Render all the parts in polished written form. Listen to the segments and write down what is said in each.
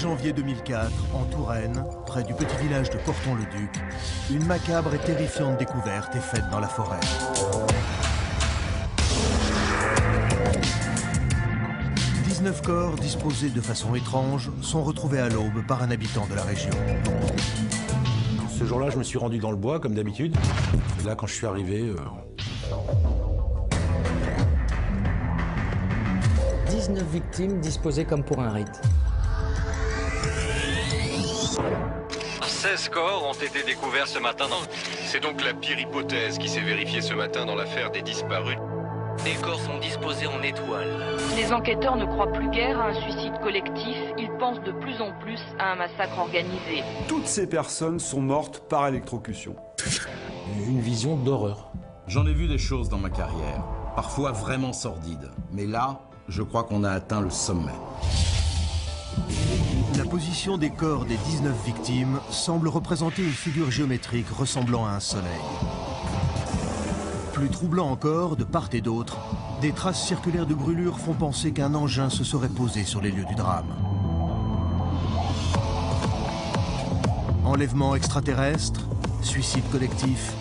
janvier 2004, en Touraine, près du petit village de Corton-le-Duc, une macabre et terrifiante découverte est faite dans la forêt. « 19 corps disposés de façon étrange sont retrouvés à l'aube par un habitant de la région. Ce jour-là, je me suis rendu dans le bois, comme d'habitude. Et là, quand je suis arrivé... 19 victimes disposées comme pour un rite. 16 corps ont été découverts ce matin dans... C'est donc la pire hypothèse qui s'est vérifiée ce matin dans l'affaire des disparus. Les corps sont disposés en étoiles. Les enquêteurs ne croient plus guère à un suicide collectif, ils pensent de plus en plus à un massacre organisé. Toutes ces personnes sont mortes par électrocution. Une vision d'horreur. J'en ai vu des choses dans ma carrière, parfois vraiment sordides. Mais là, je crois qu'on a atteint le sommet. La position des corps des 19 victimes semble représenter une figure géométrique ressemblant à un soleil. Plus troublant encore, de part et d'autre, des traces circulaires de brûlures font penser qu'un engin se serait posé sur les lieux du drame. Enlèvement extraterrestre, suicide collectif,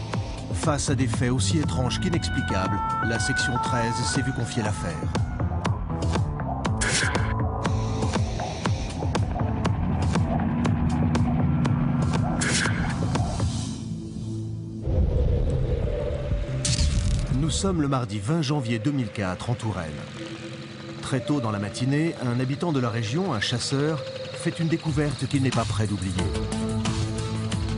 face à des faits aussi étranges qu'inexplicables, la section 13 s'est vue confier l'affaire. Nous sommes le mardi 20 janvier 2004 en Touraine. Très tôt dans la matinée, un habitant de la région, un chasseur, fait une découverte qu'il n'est pas prêt d'oublier.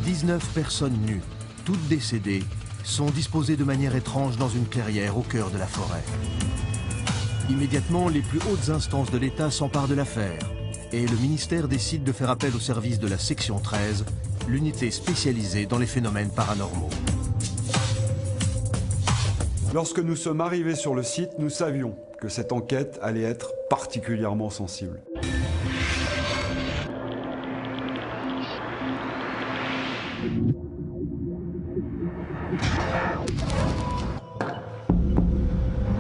19 personnes nues, toutes décédées, sont disposées de manière étrange dans une clairière au cœur de la forêt. Immédiatement, les plus hautes instances de l'État s'emparent de l'affaire et le ministère décide de faire appel au service de la section 13, l'unité spécialisée dans les phénomènes paranormaux. Lorsque nous sommes arrivés sur le site, nous savions que cette enquête allait être particulièrement sensible.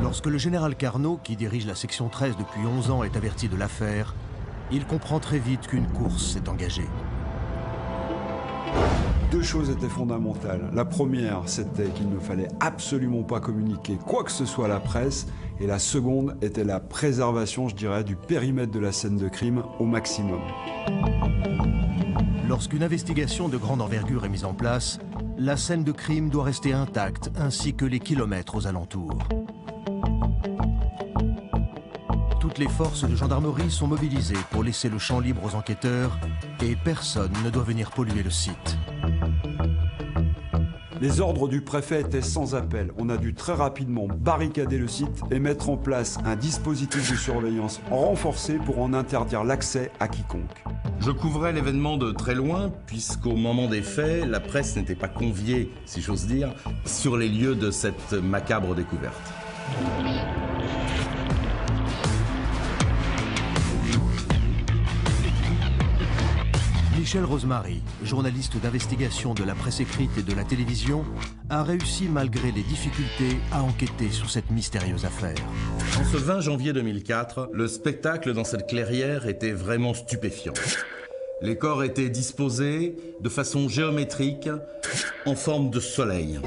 Lorsque le général Carnot, qui dirige la section 13 depuis 11 ans, est averti de l'affaire, il comprend très vite qu'une course s'est engagée. Deux choses étaient fondamentales. La première, c'était qu'il ne fallait absolument pas communiquer quoi que ce soit à la presse. Et la seconde était la préservation, je dirais, du périmètre de la scène de crime au maximum. Lorsqu'une investigation de grande envergure est mise en place, la scène de crime doit rester intacte, ainsi que les kilomètres aux alentours. Toutes les forces de gendarmerie sont mobilisées pour laisser le champ libre aux enquêteurs et personne ne doit venir polluer le site. Les ordres du préfet étaient sans appel. On a dû très rapidement barricader le site et mettre en place un dispositif de surveillance renforcé pour en interdire l'accès à quiconque. Je couvrais l'événement de très loin, puisqu'au moment des faits, la presse n'était pas conviée, si j'ose dire, sur les lieux de cette macabre découverte. Michel Rosemary, journaliste d'investigation de la presse écrite et de la télévision, a réussi malgré les difficultés à enquêter sur cette mystérieuse affaire. En ce 20 janvier 2004, le spectacle dans cette clairière était vraiment stupéfiant. Les corps étaient disposés de façon géométrique, en forme de soleil.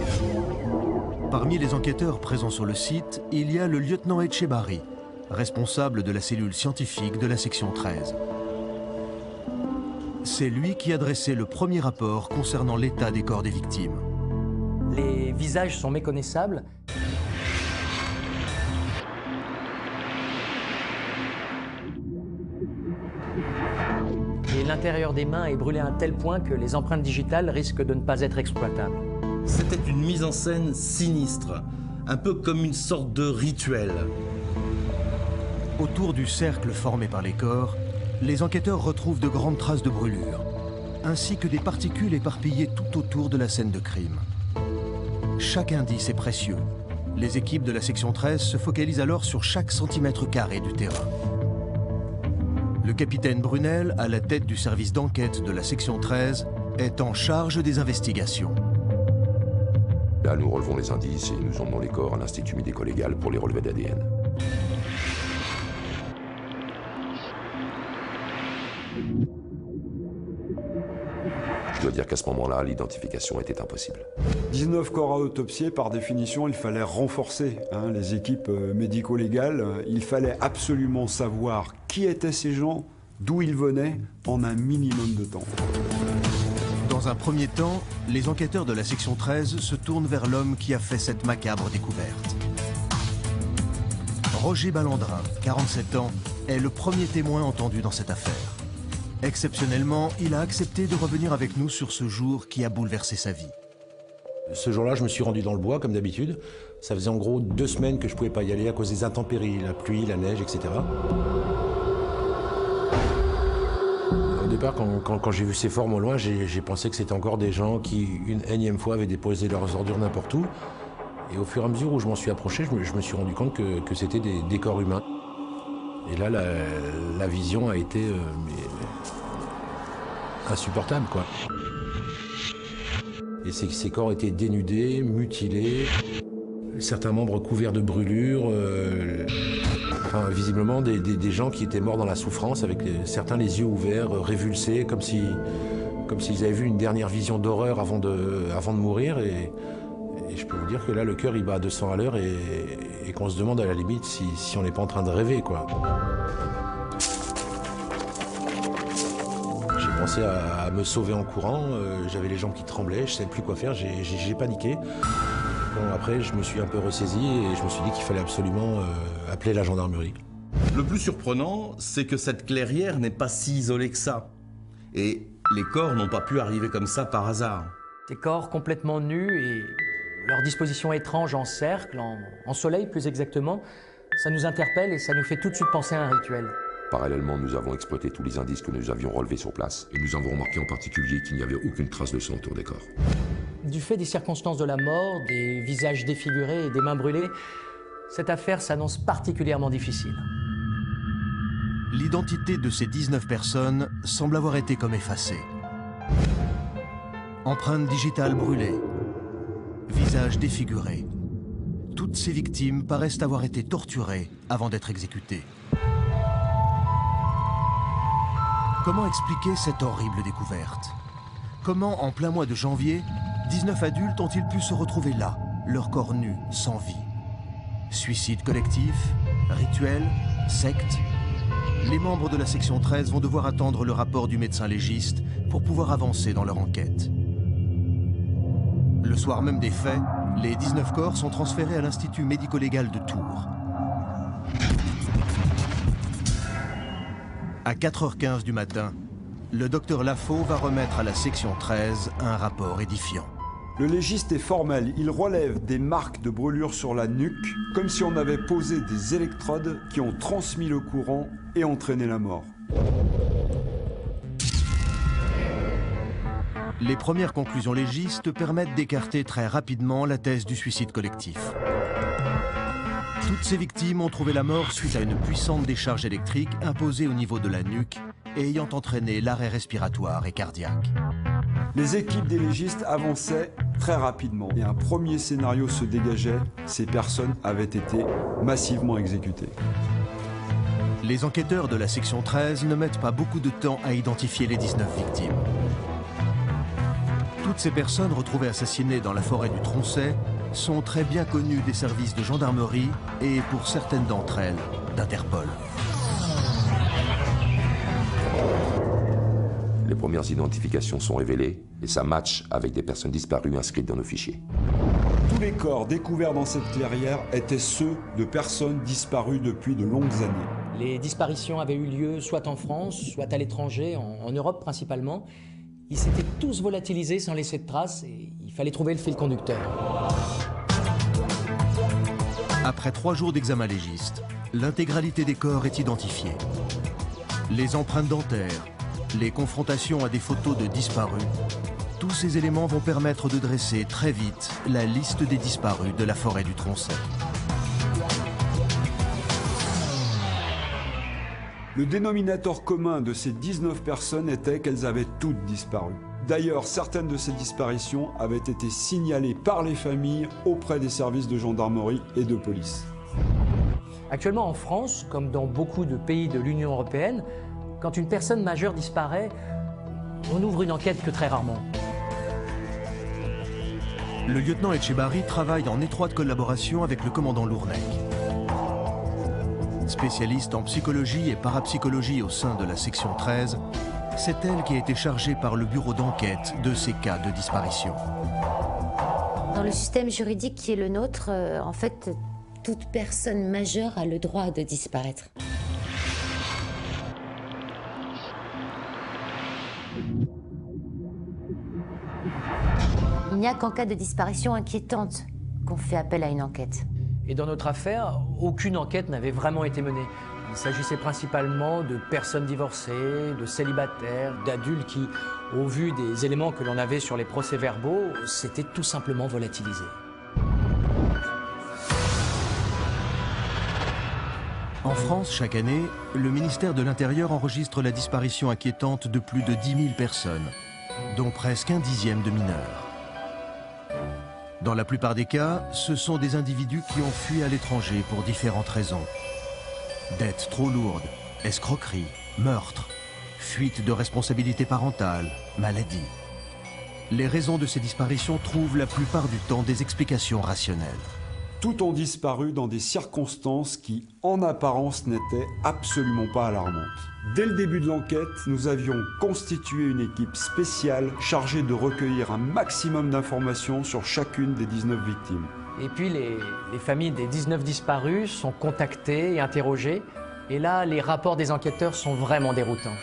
Parmi les enquêteurs présents sur le site, il y a le lieutenant Etchebari, responsable de la cellule scientifique de la section 13. C'est lui qui a dressé le premier rapport concernant l'état des corps des victimes. Les visages sont méconnaissables. Et l'intérieur des mains est brûlé à un tel point que les empreintes digitales risquent de ne pas être exploitables. C'était une mise en scène sinistre, un peu comme une sorte de rituel. Autour du cercle formé par les corps, les enquêteurs retrouvent de grandes traces de brûlure, ainsi que des particules éparpillées tout autour de la scène de crime. Chaque indice est précieux. Les équipes de la section 13 se focalisent alors sur chaque centimètre carré du terrain. Le capitaine Brunel, à la tête du service d'enquête de la section 13, est en charge des investigations. Là, nous relevons les indices et nous emmenons les corps à l'Institut médico-légal pour les relevés d'ADN. Je dois dire qu'à ce moment-là, l'identification était impossible. 19 corps à autopsier, par définition, il fallait renforcer les équipes médico-légales. Il fallait absolument savoir qui étaient ces gens, d'où ils venaient, en un minimum de temps. Dans un premier temps, les enquêteurs de la section 13 se tournent vers l'homme qui a fait cette macabre découverte. Roger Ballandrin, 47 ans, est le premier témoin entendu dans cette affaire. Exceptionnellement, il a accepté de revenir avec nous sur ce jour qui a bouleversé sa vie. Ce jour-là, je me suis rendu dans le bois, comme d'habitude. Ça faisait en gros 2 semaines que je ne pouvais pas y aller à cause des intempéries, la pluie, la neige, etc. Au départ, quand j'ai vu ces formes au loin, j'ai pensé que c'était encore des gens qui, une énième fois, avaient déposé leurs ordures n'importe où. Et au fur et à mesure où je m'en suis approché, je me suis rendu compte que c'était des corps humains. Et là, la vision a été insupportable, quoi. Et ces corps étaient dénudés, mutilés, certains membres couverts de brûlures, enfin, visiblement des gens qui étaient morts dans la souffrance, avec certains les yeux ouverts, révulsés, comme s'ils avaient vu une dernière vision d'horreur avant de mourir. Et je peux vous dire que là, le cœur, il bat à 200 à l'heure et qu'on se demande à la limite si on n'est pas en train de rêver, quoi. J'ai pensé à me sauver en courant, j'avais les jambes qui tremblaient, je ne savais plus quoi faire, j'ai paniqué. Bon, après, je me suis un peu ressaisi et je me suis dit qu'il fallait absolument appeler la gendarmerie. Le plus surprenant, c'est que cette clairière n'est pas si isolée que ça. Et les corps n'ont pas pu arriver comme ça par hasard. Des corps complètement nus et leur disposition étrange en cercle, en soleil plus exactement, ça nous interpelle et ça nous fait tout de suite penser à un rituel. Parallèlement, nous avons exploité tous les indices que nous avions relevés sur place. Et nous avons remarqué en particulier qu'il n'y avait aucune trace de sang autour des corps. Du fait des circonstances de la mort, des visages défigurés et des mains brûlées, cette affaire s'annonce particulièrement difficile. L'identité de ces 19 personnes semble avoir été comme effacée. Empreintes digitales brûlées, visages défigurés. Toutes ces victimes paraissent avoir été torturées avant d'être exécutées. Comment expliquer cette horrible découverte? Comment, en plein mois de janvier, 19 adultes ont-ils pu se retrouver là, leur corps nu, sans vie? Suicide collectif? Rituel? Secte? Les membres de la section 13 vont devoir attendre le rapport du médecin légiste pour pouvoir avancer dans leur enquête. Le soir même des faits, les 19 corps sont transférés à l'Institut médico-légal de Tours. À 4h15 du matin, le docteur Lafaux va remettre à la section 13 un rapport édifiant. Le légiste est formel, il relève des marques de brûlure sur la nuque, comme si on avait posé des électrodes qui ont transmis le courant et entraîné la mort. Les premières conclusions légistes permettent d'écarter très rapidement la thèse du suicide collectif. Toutes ces victimes ont trouvé la mort suite à une puissante décharge électrique imposée au niveau de la nuque et ayant entraîné l'arrêt respiratoire et cardiaque. Les équipes des légistes avançaient très rapidement et un premier scénario se dégageait, ces personnes avaient été massivement exécutées. Les enquêteurs de la section 13 ne mettent pas beaucoup de temps à identifier les 19 victimes. Toutes ces personnes retrouvées assassinées dans la forêt du Troncet sont très bien connues des services de gendarmerie et, pour certaines d'entre elles, d'Interpol. Les premières identifications sont révélées et ça match avec des personnes disparues inscrites dans nos fichiers. Tous les corps découverts dans cette clairière étaient ceux de personnes disparues depuis de longues années. Les disparitions avaient eu lieu soit en France, soit à l'étranger, en Europe principalement. Ils s'étaient tous volatilisés sans laisser de traces et il fallait trouver le fil conducteur. Après 3 jours d'examen légiste, l'intégralité des corps est identifiée. Les empreintes dentaires, les confrontations à des photos de disparus, tous ces éléments vont permettre de dresser très vite la liste des disparus de la forêt du Troncet. Le dénominateur commun de ces 19 personnes était qu'elles avaient toutes disparu. D'ailleurs, certaines de ces disparitions avaient été signalées par les familles auprès des services de gendarmerie et de police. Actuellement en France, comme dans beaucoup de pays de l'Union européenne, quand une personne majeure disparaît, on n'ouvre une enquête que très rarement. Le lieutenant Etchebarri travaille en étroite collaboration avec le commandant Lournek. Spécialiste en psychologie et parapsychologie au sein de la section 13, c'est elle qui a été chargée par le bureau d'enquête de ces cas de disparition. Dans le système juridique qui est le nôtre, en fait, toute personne majeure a le droit de disparaître. Il n'y a qu'en cas de disparition inquiétante qu'on fait appel à une enquête. Et dans notre affaire, aucune enquête n'avait vraiment été menée. Il s'agissait principalement de personnes divorcées, de célibataires, d'adultes qui, au vu des éléments que l'on avait sur les procès-verbaux, s'étaient tout simplement volatilisés. En France, chaque année, le ministère de l'Intérieur enregistre la disparition inquiétante de plus de 10 000 personnes, dont presque un dixième de mineurs. Dans la plupart des cas, ce sont des individus qui ont fui à l'étranger pour différentes raisons. Dettes trop lourdes, escroquerie, meurtre, fuite de responsabilité parentale, maladie. Les raisons de ces disparitions trouvent la plupart du temps des explications rationnelles. Tout ont disparu dans des circonstances qui, en apparence, n'étaient absolument pas alarmantes. Dès le début de l'enquête, nous avions constitué une équipe spéciale chargée de recueillir un maximum d'informations sur chacune des 19 victimes. Et puis les familles des 19 disparus sont contactées et interrogées. Et là, les rapports des enquêteurs sont vraiment déroutants.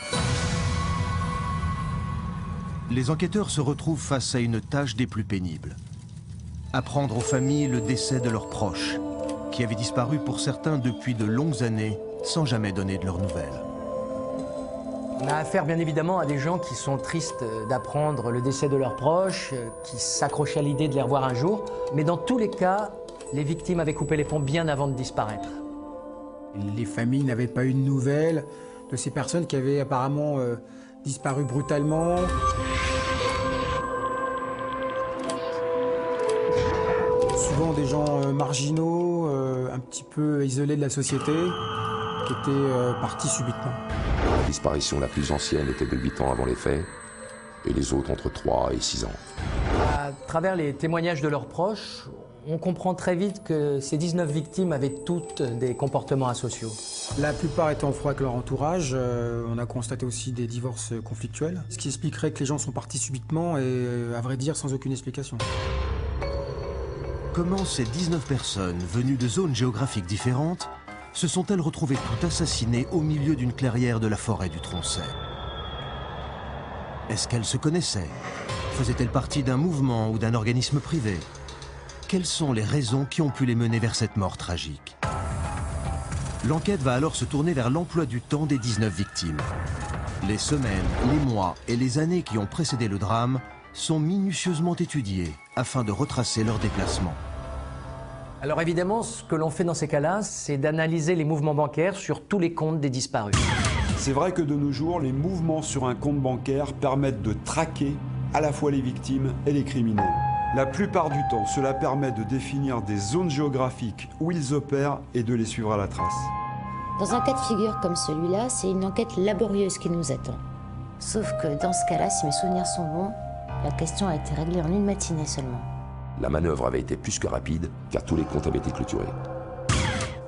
Les enquêteurs se retrouvent face à une tâche des plus pénibles. Apprendre aux familles le décès de leurs proches, qui avaient disparu pour certains depuis de longues années, sans jamais donner de leurs nouvelles. On a affaire bien évidemment à des gens qui sont tristes d'apprendre le décès de leurs proches, qui s'accrochent à l'idée de les revoir un jour. Mais dans tous les cas, les victimes avaient coupé les ponts bien avant de disparaître. Les familles n'avaient pas eu de nouvelles de ces personnes qui avaient apparemment disparu brutalement. Souvent des gens marginaux, un petit peu isolés de la société, qui étaient partis subitement. La disparition la plus ancienne était de 8 ans avant les faits, et les autres entre 3 et 6 ans. À travers les témoignages de leurs proches, on comprend très vite que ces 19 victimes avaient toutes des comportements asociaux. La plupart étaient en froid avec leur entourage. On a constaté aussi des divorces conflictuels, ce qui expliquerait que les gens sont partis subitement et, à vrai dire, sans aucune explication. Comment ces 19 personnes, venues de zones géographiques différentes, se sont-elles retrouvées toutes assassinées au milieu d'une clairière de la forêt du Tronchet? Est-ce qu'elles se connaissaient? Faisaient-elles partie d'un mouvement ou d'un organisme privé? Quelles sont les raisons qui ont pu les mener vers cette mort tragique? L'enquête va alors se tourner vers l'emploi du temps des 19 victimes. Les semaines, les mois et les années qui ont précédé le drame sont minutieusement étudiés afin de retracer leurs déplacements. Alors évidemment, ce que l'on fait dans ces cas-là, c'est d'analyser les mouvements bancaires sur tous les comptes des disparus. C'est vrai que de nos jours, les mouvements sur un compte bancaire permettent de traquer à la fois les victimes et les criminels. La plupart du temps, cela permet de définir des zones géographiques où ils opèrent et de les suivre à la trace. Dans un cas de figure comme celui-là, c'est une enquête laborieuse qui nous attend. Sauf que dans ce cas-là, si mes souvenirs sont bons, la question a été réglée en une matinée seulement. La manœuvre avait été plus que rapide, car tous les comptes avaient été clôturés.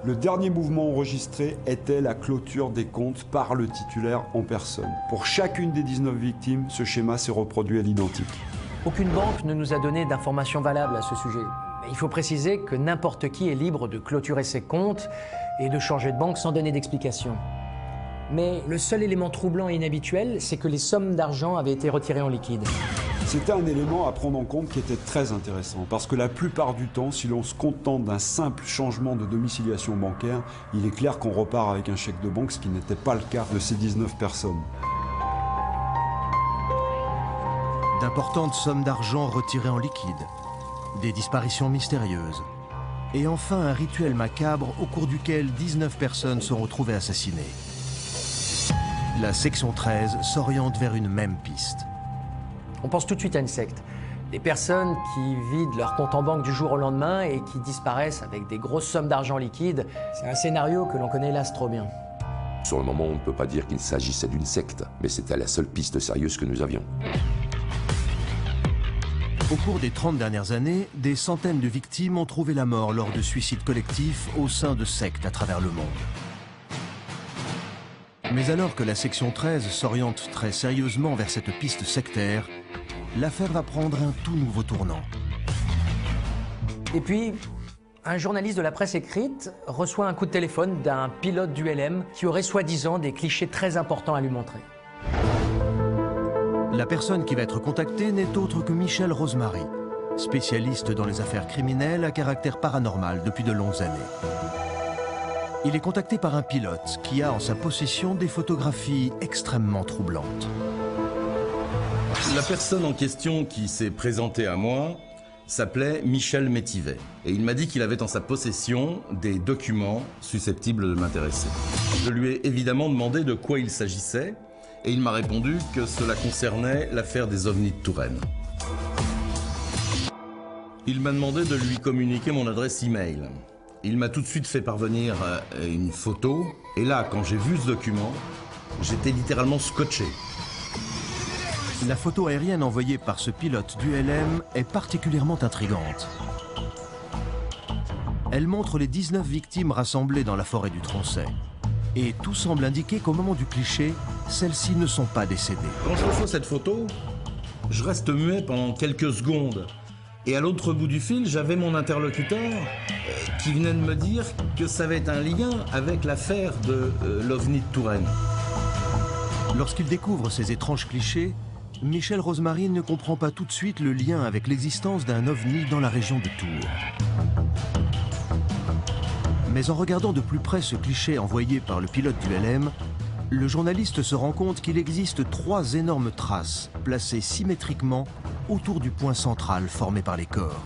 Le dernier mouvement enregistré était la clôture des comptes par le titulaire en personne. Pour chacune des 19 victimes, ce schéma s'est reproduit à l'identique. Aucune banque ne nous a donné d'informations valables à ce sujet. Mais il faut préciser que n'importe qui est libre de clôturer ses comptes et de changer de banque sans donner d'explication. Mais le seul élément troublant et inhabituel, c'est que les sommes d'argent avaient été retirées en liquide. C'était un élément à prendre en compte qui était très intéressant, parce que la plupart du temps, si l'on se contente d'un simple changement de domiciliation bancaire, il est clair qu'on repart avec un chèque de banque, ce qui n'était pas le cas de ces 19 personnes. D'importantes sommes d'argent retirées en liquide, des disparitions mystérieuses, et enfin un rituel macabre au cours duquel 19 personnes sont retrouvées assassinées. La section 13 s'oriente vers une même piste. On pense tout de suite à une secte. Des personnes qui vident leur compte en banque du jour au lendemain et qui disparaissent avec des grosses sommes d'argent liquide. C'est un scénario que l'on connaît hélas trop bien. Sur le moment, on ne peut pas dire qu'il s'agissait d'une secte, mais c'était la seule piste sérieuse que nous avions. Au cours des 30 dernières années, des centaines de victimes ont trouvé la mort lors de suicides collectifs au sein de sectes à travers le monde. Mais alors que la section 13 s'oriente très sérieusement vers cette piste sectaire, l'affaire va prendre un tout nouveau tournant. Et puis, un journaliste de la presse écrite reçoit un coup de téléphone d'un pilote du LM qui aurait soi-disant des clichés très importants à lui montrer. La personne qui va être contactée n'est autre que Michel Rosemary, spécialiste dans les affaires criminelles à caractère paranormal depuis de longues années. Il est contacté par un pilote qui a en sa possession des photographies extrêmement troublantes. La personne en question qui s'est présentée à moi s'appelait Michel Métivet. Et il m'a dit qu'il avait en sa possession des documents susceptibles de m'intéresser. Je lui ai évidemment demandé de quoi il s'agissait, et il m'a répondu que cela concernait l'affaire des ovnis de Touraine. Il m'a demandé de lui communiquer mon adresse email. Il m'a tout de suite fait parvenir une photo, et là, quand j'ai vu ce document, j'étais littéralement scotché. La photo aérienne envoyée par ce pilote du LM est particulièrement intrigante. Elle montre les 19 victimes rassemblées dans la forêt du Troncet. Et tout semble indiquer qu'au moment du cliché, celles-ci ne sont pas décédées. Quand je reçois cette photo, je reste muet pendant quelques secondes. Et à l'autre bout du fil, j'avais mon interlocuteur qui venait de me dire que ça avait un lien avec l'affaire de l'OVNI de Touraine. Lorsqu'il découvre ces étranges clichés, Michel Rosemary ne comprend pas tout de suite le lien avec l'existence d'un ovni dans la région de Tours. Mais en regardant de plus près ce cliché envoyé par le pilote du LM, le journaliste se rend compte qu'il existe 3 énormes traces placées symétriquement autour du point central formé par les corps.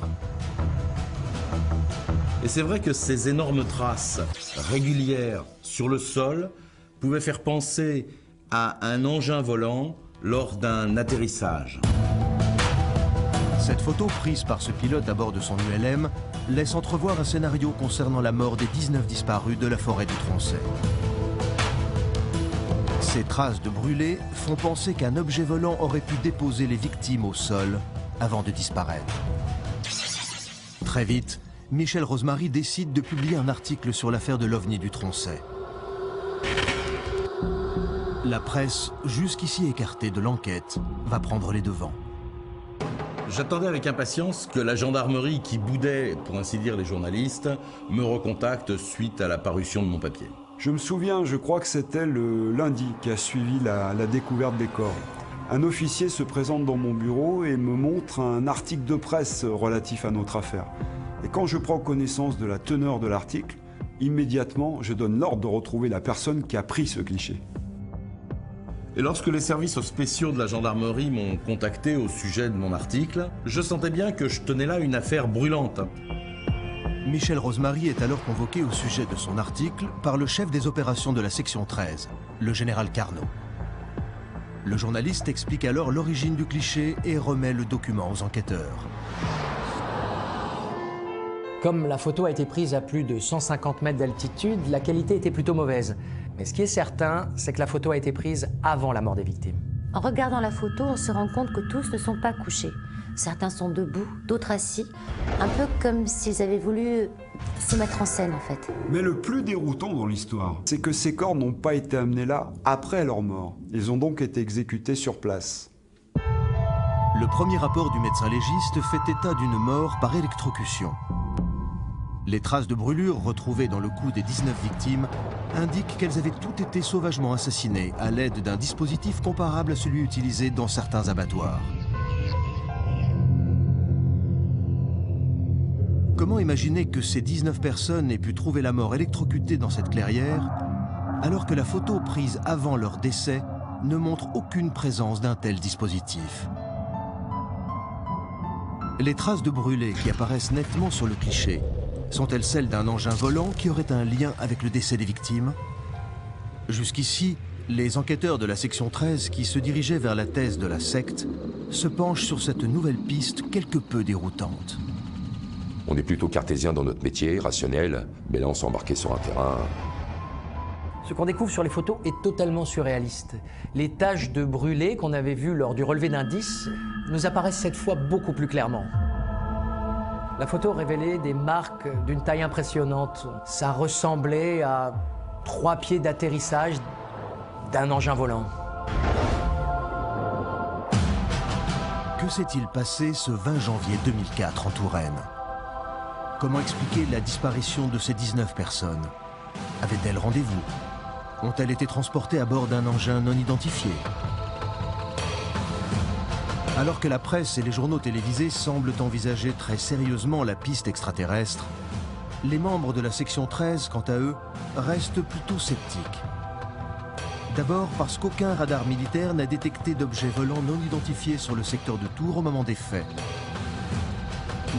Et c'est vrai que ces énormes traces régulières sur le sol pouvaient faire penser à un engin volant lors d'un atterrissage. Cette photo prise par ce pilote à bord de son ULM laisse entrevoir un scénario concernant la mort des 19 disparus de la forêt du Troncet. Ces traces de brûlés font penser qu'un objet volant aurait pu déposer les victimes au sol avant de disparaître. Très vite, Michel Rosemary décide de publier un article sur l'affaire de l'OVNI du Troncet. La presse, jusqu'ici écartée de l'enquête, va prendre les devants. J'attendais avec impatience que la gendarmerie qui boudait, pour ainsi dire, les journalistes, me recontacte suite à la parution de mon papier. Je me souviens, je crois que c'était le lundi qui a suivi la découverte des corps. Un officier se présente dans mon bureau et me montre un article de presse relatif à notre affaire. Et quand je prends connaissance de la teneur de l'article, immédiatement, je donne l'ordre de retrouver la personne qui a pris ce cliché. Et lorsque les services spéciaux de la gendarmerie m'ont contacté au sujet de mon article, je sentais bien que je tenais là une affaire brûlante. Michel Rosemary est alors convoqué au sujet de son article par le chef des opérations de la section 13, le général Carnot. Le journaliste explique alors l'origine du cliché et remet le document aux enquêteurs. Comme la photo a été prise à plus de 150 mètres d'altitude, la qualité était plutôt mauvaise. Mais ce qui est certain, c'est que la photo a été prise avant la mort des victimes. En regardant la photo, on se rend compte que tous ne sont pas couchés. Certains sont debout, d'autres assis, un peu comme s'ils avaient voulu se mettre en scène en fait. Mais le plus déroutant dans l'histoire, c'est que ces corps n'ont pas été amenés là après leur mort. Ils ont donc été exécutés sur place. Le premier rapport du médecin légiste fait état d'une mort par électrocution. Les traces de brûlures retrouvées dans le cou des 19 victimes indiquent qu'elles avaient toutes été sauvagement assassinées à l'aide d'un dispositif comparable à celui utilisé dans certains abattoirs. Comment imaginer que ces 19 personnes aient pu trouver la mort électrocutée dans cette clairière, alors que la photo prise avant leur décès ne montre aucune présence d'un tel dispositif? Les traces de brûlés qui apparaissent nettement sur le cliché sont-elles celles d'un engin volant qui aurait un lien avec le décès des victimes? Jusqu'ici, les enquêteurs de la section 13 qui se dirigeaient vers la thèse de la secte se penchent sur cette nouvelle piste quelque peu déroutante. On est plutôt cartésien dans notre métier, rationnel, mais là on s'est embarqué sur un terrain... Ce qu'on découvre sur les photos est totalement surréaliste. Les taches de brûlé qu'on avait vues lors du relevé d'indices nous apparaissent cette fois beaucoup plus clairement. La photo révélait des marques d'une taille impressionnante. Ça ressemblait à 3 pieds d'atterrissage d'un engin volant. Que s'est-il passé ce 20 janvier 2004 en Touraine? Comment expliquer la disparition de ces 19 personnes? Avaient-elles rendez-vous? Ont-elles été transportées à bord d'un engin non identifié? Alors que la presse et les journaux télévisés semblent envisager très sérieusement la piste extraterrestre, les membres de la section 13, quant à eux, restent plutôt sceptiques. D'abord parce qu'aucun radar militaire n'a détecté d'objets volants non identifiés sur le secteur de Tours au moment des faits.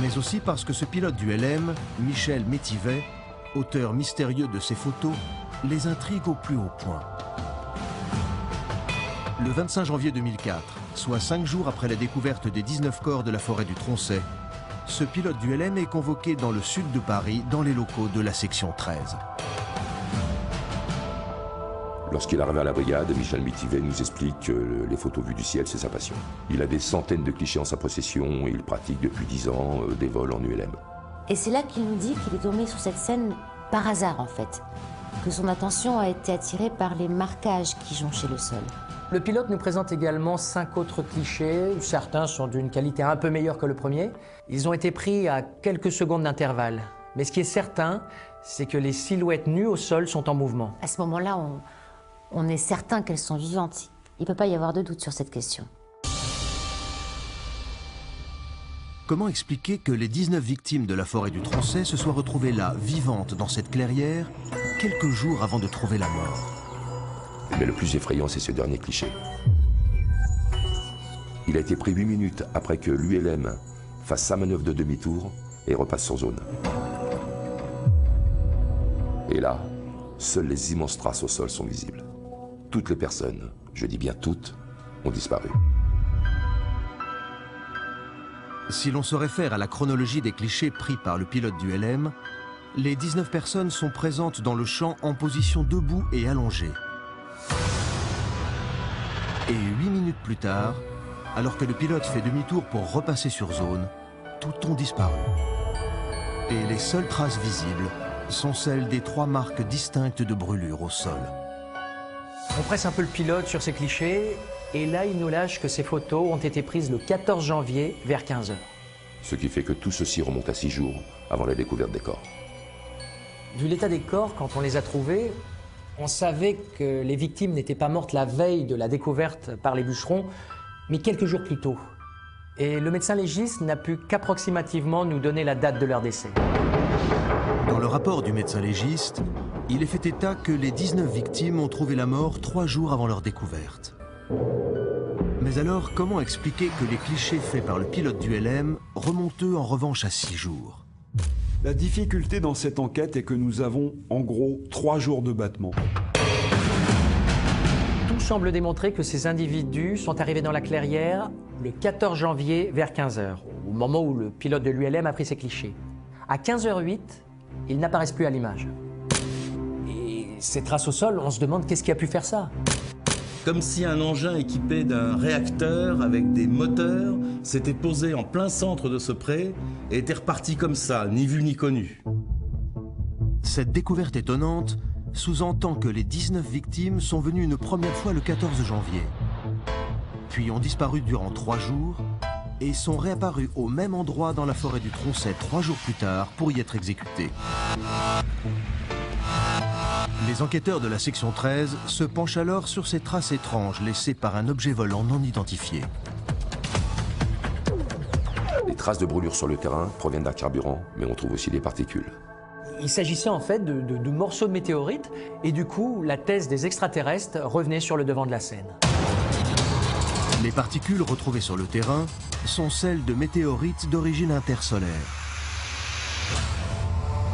Mais aussi parce que ce pilote du LM, Michel Métivet, auteur mystérieux de ces photos, les intrigue au plus haut point. Le 25 janvier 2004, soit 5 jours après la découverte des 19 corps de la forêt du Troncet, ce pilote du LM est convoqué dans le sud de Paris, dans les locaux de la section 13. Lorsqu'il arrive à la brigade, Michel Métivet nous explique que les photos vues du ciel, c'est sa passion. Il a des centaines de clichés en sa possession et il pratique depuis 10 ans des vols en ULM. Et c'est là qu'il nous dit qu'il est tombé sur cette scène par hasard en fait, que son attention a été attirée par les marquages qui jonchaient le sol. Le pilote nous présente également 5 autres clichés. Certains sont d'une qualité un peu meilleure que le premier. Ils ont été pris à quelques secondes d'intervalle. Mais ce qui est certain, c'est que les silhouettes nues au sol sont en mouvement. À ce moment-là, on est certain qu'elles sont vivantes. Il ne peut pas y avoir de doute sur cette question. Comment expliquer que les 19 victimes de la forêt du Troncet se soient retrouvées là, vivantes dans cette clairière, quelques jours avant de trouver la mort? Mais le plus effrayant, c'est ce dernier cliché. Il a été pris 8 minutes après que l'ULM fasse sa manœuvre de demi-tour et repasse sur zone. Et là, seules les immenses traces au sol sont visibles. Toutes les personnes, je dis bien toutes, ont disparu. Si l'on se réfère à la chronologie des clichés pris par le pilote du LM, les 19 personnes sont présentes dans le champ en position debout et allongée. Et 8 minutes plus tard, alors que le pilote fait demi-tour pour repasser sur zone, toutes ont disparu. Et les seules traces visibles sont celles des 3 marques distinctes de brûlures au sol. On presse un peu le pilote sur ces clichés, et là il nous lâche que ces photos ont été prises le 14 janvier vers 15 h. Ce qui fait que tout ceci remonte à 6 jours avant la découverte des corps. Vu l'état des corps, quand on les a trouvés, on savait que les victimes n'étaient pas mortes la veille de la découverte par les bûcherons, mais quelques jours plus tôt. Et le médecin légiste n'a pu qu'approximativement nous donner la date de leur décès. Dans le rapport du médecin légiste, il est fait état que les 19 victimes ont trouvé la mort 3 jours avant leur découverte. Mais alors, comment expliquer que les clichés faits par le pilote du LM remontent eux en revanche à 6 jours? La difficulté dans cette enquête est que nous avons en gros 3 jours de battement. Tout semble démontrer que ces individus sont arrivés dans la clairière le 14 janvier vers 15 h, au moment où le pilote de l'ULM a pris ses clichés. À 15h08, ils n'apparaissent plus à l'image. Et ces traces au sol, on se demande qu'est-ce qui a pu faire ça? Comme si un engin équipé d'un réacteur avec des moteurs s'était posé en plein centre de ce pré et était reparti comme ça, ni vu ni connu. Cette découverte étonnante sous-entend que les 19 victimes sont venues une première fois le 14 janvier, puis ont disparu durant 3 jours et sont réapparues au même endroit dans la forêt du Troncet 3 jours plus tard pour y être exécutées. Les enquêteurs de la section 13 se penchent alors sur ces traces étranges laissées par un objet volant non identifié. Les traces de brûlure sur le terrain proviennent d'un carburant, mais on trouve aussi des particules. Il s'agissait en fait de morceaux de météorites, et du coup, la thèse des extraterrestres revenait sur le devant de la scène. Les particules retrouvées sur le terrain sont celles de météorites d'origine intersolaire.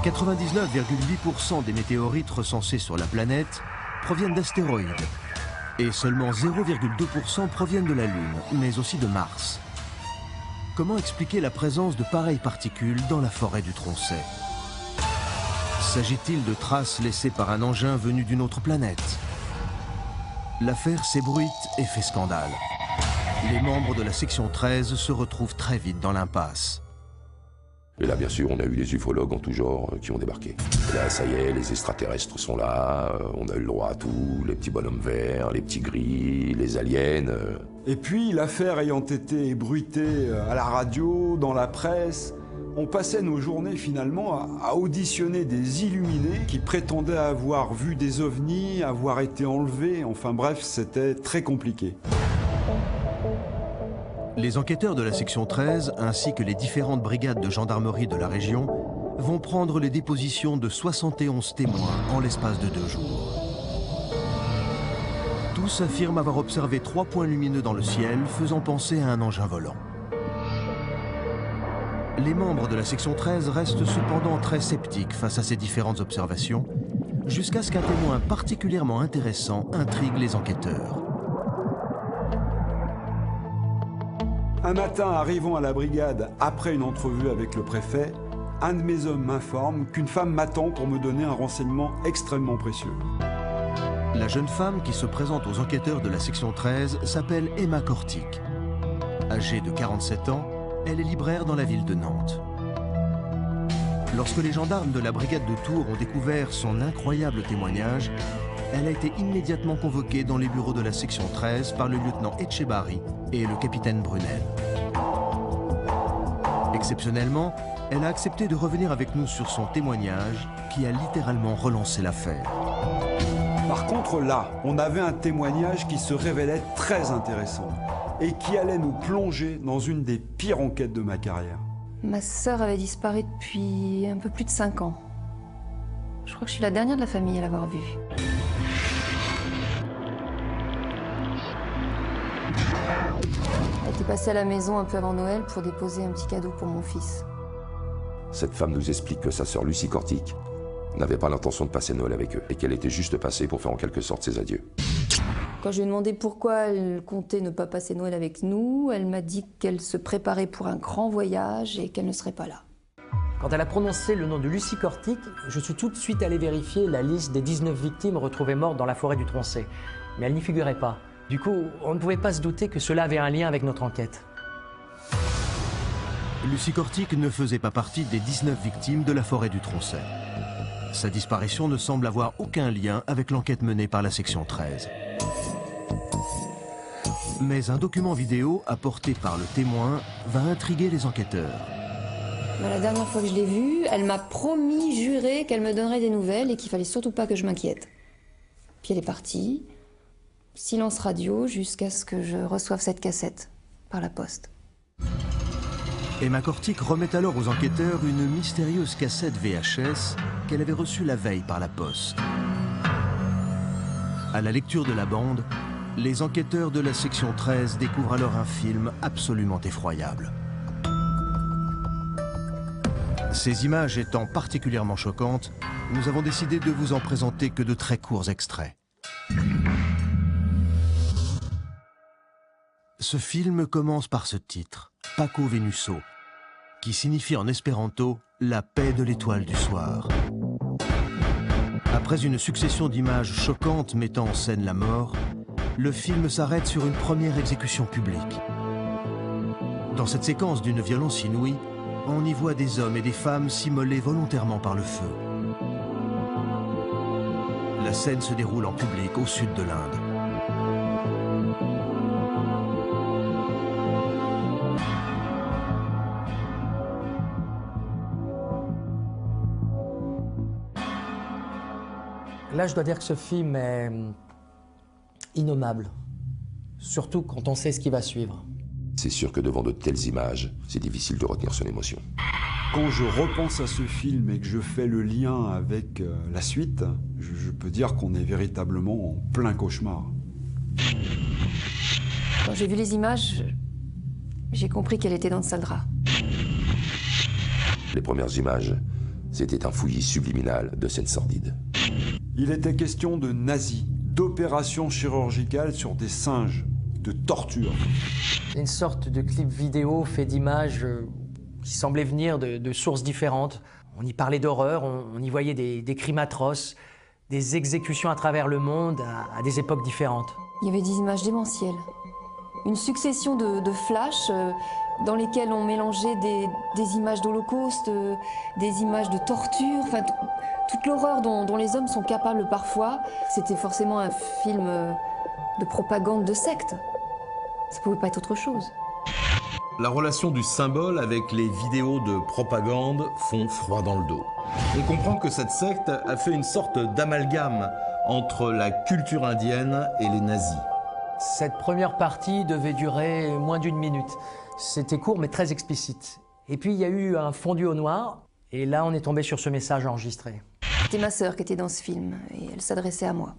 99,8% des météorites recensées sur la planète proviennent d'astéroïdes et seulement 0,2% proviennent de la Lune, mais aussi de Mars. Comment expliquer la présence de pareilles particules dans la forêt du Troncet? S'agit-il de traces laissées par un engin venu d'une autre planète? L'affaire s'ébruite et fait scandale. Les membres de la section 13 se retrouvent très vite dans l'impasse. Et là, bien sûr, on a eu des ufologues en tout genre qui ont débarqué. Et là, ça y est, les extraterrestres sont là, on a eu le droit à tout, les petits bonhommes verts, les petits gris, les aliens. Et puis, l'affaire ayant été ébruitée à la radio, dans la presse, on passait nos journées finalement à auditionner des illuminés qui prétendaient avoir vu des ovnis, avoir été enlevés, enfin bref, c'était très compliqué. Les enquêteurs de la section 13, ainsi que les différentes brigades de gendarmerie de la région, vont prendre les dépositions de 71 témoins en l'espace de 2 jours. Tous affirment avoir observé 3 points lumineux dans le ciel, faisant penser à un engin volant. Les membres de la section 13 restent cependant très sceptiques face à ces différentes observations, jusqu'à ce qu'un témoin particulièrement intéressant intrigue les enquêteurs. Un matin, arrivant à la brigade après une entrevue avec le préfet, un de mes hommes m'informe qu'une femme m'attend pour me donner un renseignement extrêmement précieux. La jeune femme qui se présente aux enquêteurs de la section 13 s'appelle Emma Kortik. Âgée de 47 ans, elle est libraire dans la ville de Nantes. Lorsque les gendarmes de la brigade de Tours ont découvert son incroyable témoignage, elle a été immédiatement convoquée dans les bureaux de la section 13 par le lieutenant Etchebari et le capitaine Brunel. Exceptionnellement, elle a accepté de revenir avec nous sur son témoignage qui a littéralement relancé l'affaire. Par contre là, on avait un témoignage qui se révélait très intéressant et qui allait nous plonger dans une des pires enquêtes de ma carrière. Ma sœur avait disparu depuis un peu plus de 5 ans. Je crois que je suis la dernière de la famille à l'avoir vue. Elle était passée à la maison un peu avant Noël pour déposer un petit cadeau pour mon fils. Cette femme nous explique que sa sœur Lucie Kortik n'avait pas l'intention de passer Noël avec eux et qu'elle était juste passée pour faire en quelque sorte ses adieux. Quand je lui ai demandé pourquoi elle comptait ne pas passer Noël avec nous, elle m'a dit qu'elle se préparait pour un grand voyage et qu'elle ne serait pas là. Quand elle a prononcé le nom de Lucie Kortik, je suis tout de suite allé vérifier la liste des 19 victimes retrouvées mortes dans la forêt du Tronchet. Mais elle n'y figurait pas. Du coup, on ne pouvait pas se douter que cela avait un lien avec notre enquête. Lucie Kortik ne faisait pas partie des 19 victimes de la forêt du Tronchet. Sa disparition ne semble avoir aucun lien avec l'enquête menée par la section 13. Mais un document vidéo apporté par le témoin va intriguer les enquêteurs. La dernière fois que je l'ai vue, elle m'a promis, juré qu'elle me donnerait des nouvelles et qu'il fallait surtout pas que je m'inquiète. Puis elle est partie, silence radio jusqu'à ce que je reçoive cette cassette par la poste. Emma Kortik remet alors aux enquêteurs une mystérieuse cassette VHS qu'elle avait reçue la veille par la poste. À la lecture de la bande, les enquêteurs de la section 13 découvrent alors un film absolument effroyable. Ces images étant particulièrement choquantes, nous avons décidé de vous en présenter que de très courts extraits. Ce film commence par ce titre, Paco Venuso, qui signifie en espéranto « La paix de l'étoile du soir ». Après une succession d'images choquantes mettant en scène la mort, le film s'arrête sur une première exécution publique. Dans cette séquence d'une violence inouïe, on y voit des hommes et des femmes s'immolés volontairement par le feu. La scène se déroule en public au sud de l'Inde. Là, je dois dire que ce film est innommable, surtout quand on sait ce qui va suivre. C'est sûr que devant de telles images, c'est difficile de retenir son émotion. Quand je repense à ce film et que je fais le lien avec la suite, je peux dire qu'on est véritablement en plein cauchemar. Quand j'ai vu les images, j'ai compris qu'elle était dans le sale drap. Les premières images, c'était un fouillis subliminal de scènes sordides. Il était question de nazis, d'opérations chirurgicales sur des singes, de torture. Une sorte de clip vidéo fait d'images qui semblaient venir de sources différentes. On y parlait d'horreur, on y voyait des crimes atroces, des exécutions à travers le monde à des époques différentes. Il y avait des images démentielles. Une succession de flashs dans lesquels on mélangeait des images d'Holocauste, des images de torture, enfin toute l'horreur dont les hommes sont capables parfois. C'était forcément un film de propagande de secte. Ça pouvait pas être autre chose. La relation du symbole avec les vidéos de propagande font froid dans le dos. On comprend que cette secte a fait une sorte d'amalgame entre la culture indienne et les nazis. Cette première partie devait durer moins d'1 minute. C'était court mais très explicite. Et puis il y a eu un fondu au noir, et là on est tombé sur ce message enregistré. C'était ma sœur qui était dans ce film, et elle s'adressait à moi.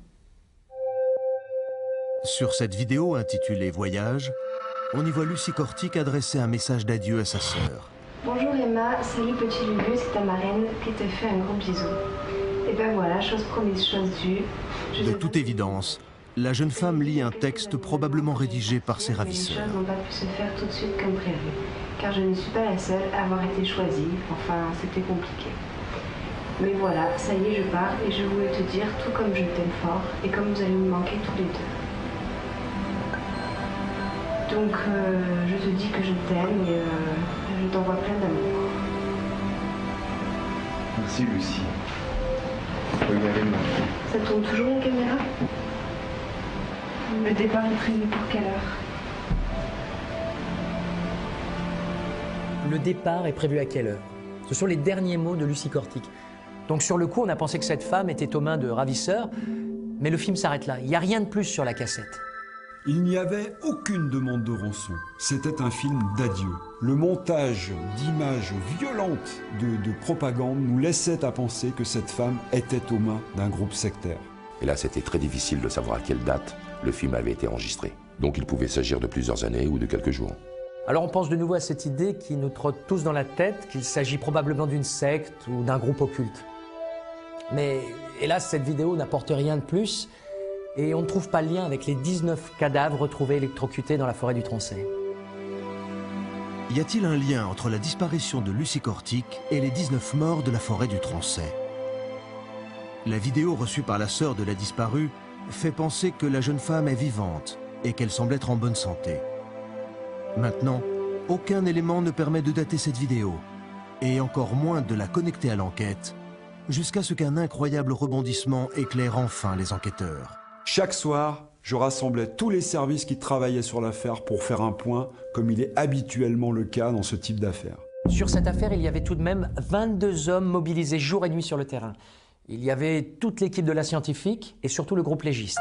Sur cette vidéo intitulée « Voyage », on y voit Lucie Cortic adresser un message d'adieu à sa sœur. Bonjour Emma, salut petit Lulu, c'est ta marraine qui te fait un gros bisou. Et ben voilà, chose promise, chose due. De toute évidence, la jeune femme lit un texte probablement rédigé par ses ravisseurs. Les choses n'ont pas pu se faire tout de suite comme prévu, car je ne suis pas la seule à avoir été choisie, enfin c'était compliqué. Mais voilà, ça y est, je pars et je voulais te dire tout comme je t'aime fort et comme vous allez me manquer tous les deux. Donc je te dis que je t'aime et je t'envoie plein d'amour. Merci Lucie. Regardez-moi. Ça tourne toujours la caméra? Le départ est prévu pour quelle heure? Le départ est prévu à quelle heure? Ce sont les derniers mots de Lucie Cortic. Donc sur le coup, on a pensé que cette femme était aux mains de ravisseurs, mais le film s'arrête là. Il n'y a rien de plus sur la cassette. Il n'y avait aucune demande de rançon. C'était un film d'adieu. Le montage d'images violentes de propagande nous laissait à penser que cette femme était aux mains d'un groupe sectaire. Et là, c'était très difficile de savoir à quelle date le film avait été enregistré. Donc il pouvait s'agir de plusieurs années ou de quelques jours. Alors on pense de nouveau à cette idée qui nous trotte tous dans la tête, qu'il s'agit probablement d'une secte ou d'un groupe occulte. Mais hélas, cette vidéo n'apporte rien de plus, et on ne trouve pas le lien avec les 19 cadavres retrouvés électrocutés dans la forêt du Tronchet. Y a-t-il un lien entre la disparition de Lucie Cortic et les 19 morts de la forêt du Tronchet? La vidéo reçue par la sœur de la disparue fait penser que la jeune femme est vivante et qu'elle semble être en bonne santé. Maintenant, aucun élément ne permet de dater cette vidéo, et encore moins de la connecter à l'enquête, jusqu'à ce qu'un incroyable rebondissement éclaire enfin les enquêteurs. Chaque soir, je rassemblais tous les services qui travaillaient sur l'affaire pour faire un point, comme il est habituellement le cas dans ce type d'affaires. Sur cette affaire, il y avait tout de même 22 hommes mobilisés jour et nuit sur le terrain. Il y avait toute l'équipe de la scientifique et surtout le groupe légiste.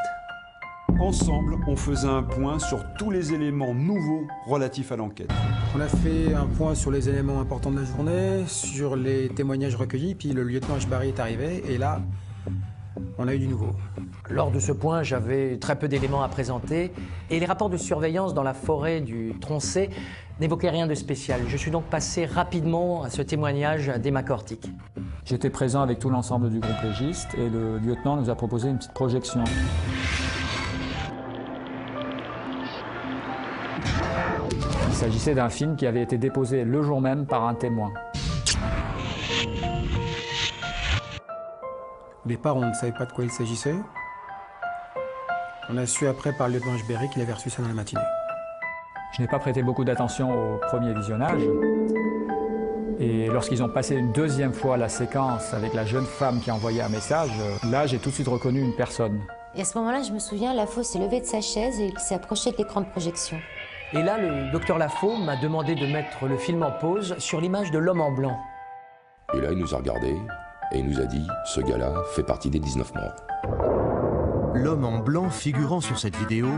Ensemble, on faisait un point sur tous les éléments nouveaux relatifs à l'enquête. On a fait un point sur les éléments importants de la journée, sur les témoignages recueillis, puis le lieutenant Ashbari est arrivé, et là, on a eu du nouveau. Lors de ce point, j'avais très peu d'éléments à présenter, et les rapports de surveillance dans la forêt du Tronchet n'évoquaient rien de spécial. Je suis donc passé rapidement à ce témoignage d'Emma Cortic. J'étais présent avec tout l'ensemble du groupe légiste, et le lieutenant nous a proposé une petite projection. Il s'agissait d'un film qui avait été déposé le jour même par un témoin. Au départ, on ne savait pas de quoi il s'agissait. On a su après par le lieutenant Ashbari qu'il avait reçu ça dans la matinée. Je n'ai pas prêté beaucoup d'attention au premier visionnage. Et lorsqu'ils ont passé une deuxième fois la séquence avec la jeune femme qui a envoyé un message, là, j'ai tout de suite reconnu une personne. Et à ce moment-là, je me souviens, Lafaux s'est levé de sa chaise et il s'est approché de l'écran de projection. Et là, le docteur Lafaux m'a demandé de mettre le film en pause sur l'image de l'homme en blanc. Et là, il nous a regardés et il nous a dit « Ce gars-là fait partie des 19 morts ». L'homme en blanc figurant sur cette vidéo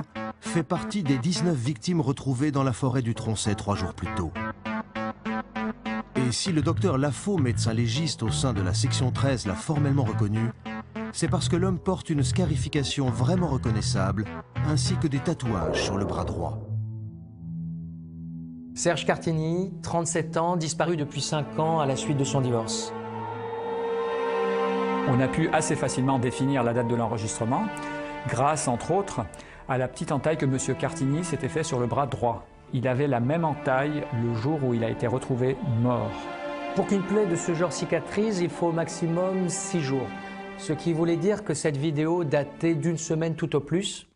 fait partie des 19 victimes retrouvées dans la forêt du Tronchet 3 jours plus tôt. Et si le docteur Lafaux, médecin légiste au sein de la section 13, l'a formellement reconnu, c'est parce que l'homme porte une scarification vraiment reconnaissable, ainsi que des tatouages sur le bras droit. Serge Cartigny, 37 ans, disparu depuis 5 ans à la suite de son divorce. On a pu assez facilement définir la date de l'enregistrement, grâce, entre autres, à la petite entaille que M. Cartigny s'était fait sur le bras droit. Il avait la même entaille le jour où il a été retrouvé mort. Pour qu'une plaie de ce genre cicatrise, il faut au maximum 6 jours. Ce qui voulait dire que cette vidéo datait d'une semaine tout au plus